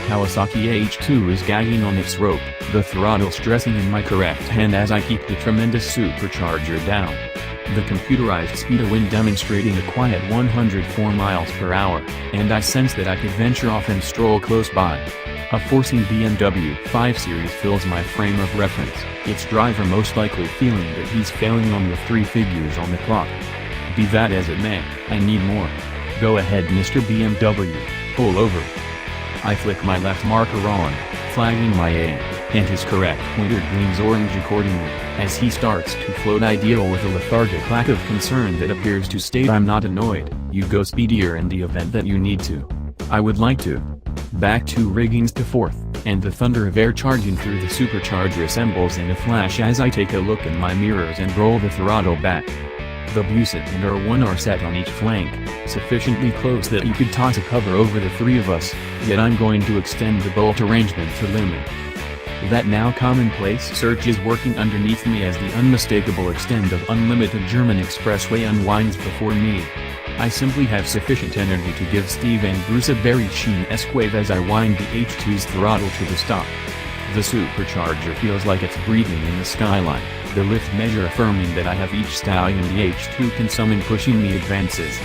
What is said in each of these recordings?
Kawasaki H2 is gagging on its rope, the throttle stressing in my correct hand as I keep the tremendous supercharger down. The computerized speedo demonstrating a quiet 104 miles per hour, and I sense that I could venture off and stroll close by. A forcing BMW 5 Series fills my frame of reference, its driver most likely feeling that he's failing on the 3 figures on the clock. Be that as it may, I need more. Go ahead Mr. BMW, pull over. I flick my left marker on, flagging my aim, and his correct pointer gleams orange accordingly, as he starts to float ideal with a lethargic lack of concern that appears to state I'm not annoyed. You go speedier in the event that you need to. I would like to. Back 2 riggings to 4th, and the thunder of air charging through the supercharger assembles in a flash as I take a look in my mirrors and roll the throttle back. The Buset and R1 are set on each flank, sufficiently close that you could toss a cover over the 3 of us, yet I'm going to extend the bolt arrangement to limit. That now commonplace search is working underneath me as the unmistakable extent of unlimited German expressway unwinds before me. I simply have sufficient energy to give Steve and Bruce a Barry Sheen-esque wave as I wind the H2's throttle to the stop. The supercharger feels like it's breathing in the skyline, the lift measure affirming that I have each stallion the H2 can summon pushing me advances.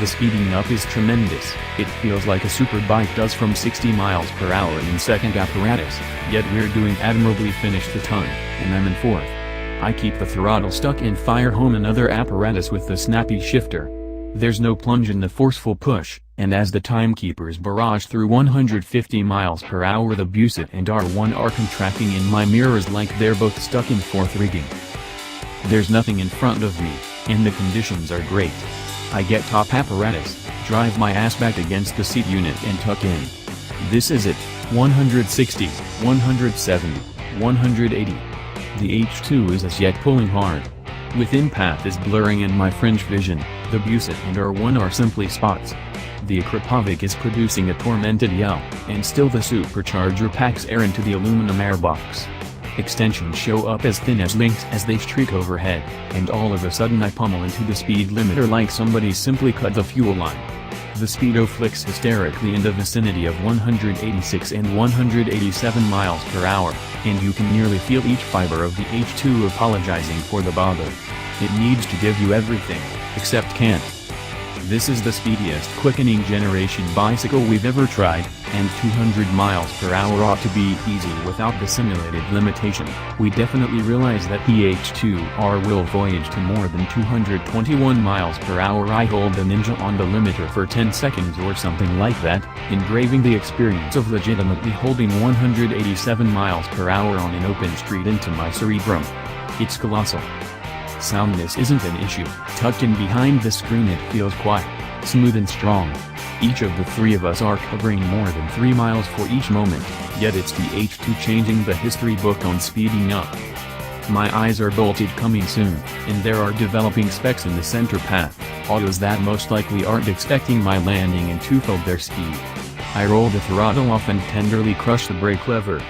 The speeding up is tremendous, it feels like a superbike does from 60 miles per hour in second apparatus, yet we're doing admirably finish the ton, and I'm in 4th. I keep the throttle stuck and fire home another apparatus with the snappy shifter. There's no plunge in the forceful push, and as the timekeepers barrage through 150 miles per hour the Buset and R1 are contracting in my mirrors like they're both stuck in 4th rigging. There's nothing in front of me, and the conditions are great. I get top apparatus, drive my ass back against the seat unit and tuck in. This is it, 160, 170, 180. The H2 is as yet pulling hard. Within path is blurring in my fringe vision, the Buset and R1 are simply spots. The Akrapovic is producing a tormented yell, and still the supercharger packs air into the aluminum airbox. Extensions show up as thin as links as they streak overhead, and all of a sudden I pummel into the speed limiter like somebody simply cut the fuel line. The speedo flicks hysterically in the vicinity of 186 and 187 miles per hour, and you can nearly feel each fiber of the H2 apologizing for the bother. It needs to give you everything, except can't. This is the speediest quickening generation bicycle we've ever tried, and 200 miles per hour ought to be easy without the simulated limitation. We definitely realize that the H2R will voyage to more than 221 miles per hour. I hold the Ninja on the limiter for 10 seconds or something like that, engraving the experience of legitimately holding 187 miles per hour on an open street into my cerebrum. It's colossal. Soundness isn't an issue, tucked in behind the screen it feels quiet, smooth and strong. Each of the 3 of us are covering more than 3 miles for each moment, yet it's the H2 changing the history book on speeding up. My eyes are bolted coming soon, and there are developing specks in the center path, autos that most likely aren't expecting my landing and twofold their speed. I roll the throttle off and tenderly crush the brake lever.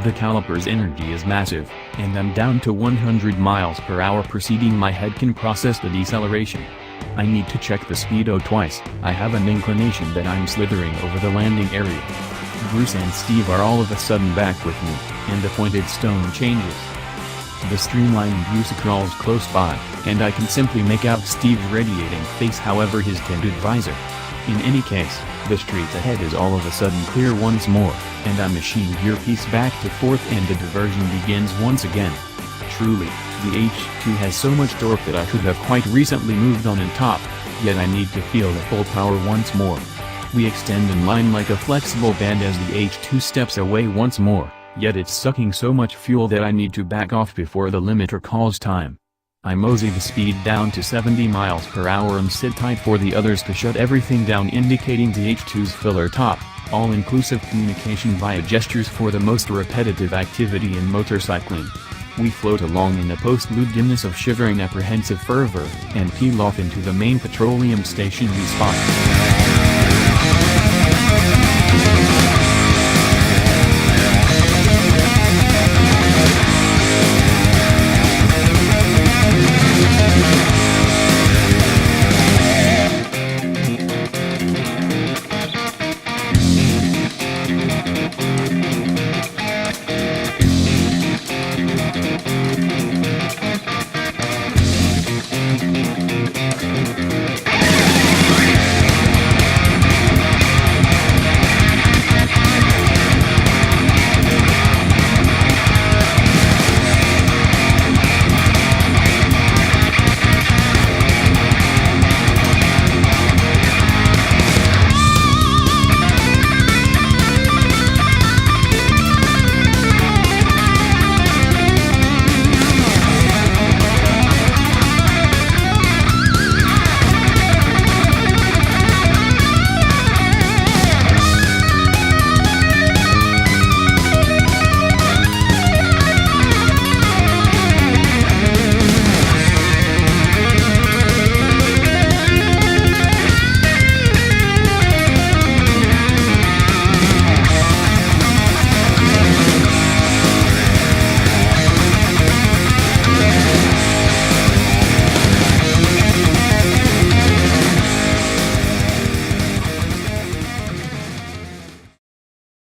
The caliper's energy is massive, and I'm down to 100 miles per hour. Preceding my head can process the deceleration. I need to check the speedo twice. I have an inclination that I'm slithering over the landing area. Bruce and Steve are all of a sudden back with me, and the pointed stone changes. The streamlined Busa crawls close by, and I can simply make out Steve's radiating face, however his tinted visor. In any case, the street ahead is all of a sudden clear once more, and I machine gear piece back to 4th and the diversion begins once again. Truly, the H2 has so much torque that I could have quite recently moved on and top, yet I need to feel the full power once more. We extend in line like a flexible band as the H2 steps away once more, yet it's sucking so much fuel that I need to back off before the limiter calls time. I mosey the speed down to 70 miles per hour and sit tight for the others to shut everything down, indicating the H2's filler top, all-inclusive communication via gestures for the most repetitive activity in motorcycling. We float along in the post-lude dimness of shivering apprehensive fervor, and peel off into the main petroleum station we spot.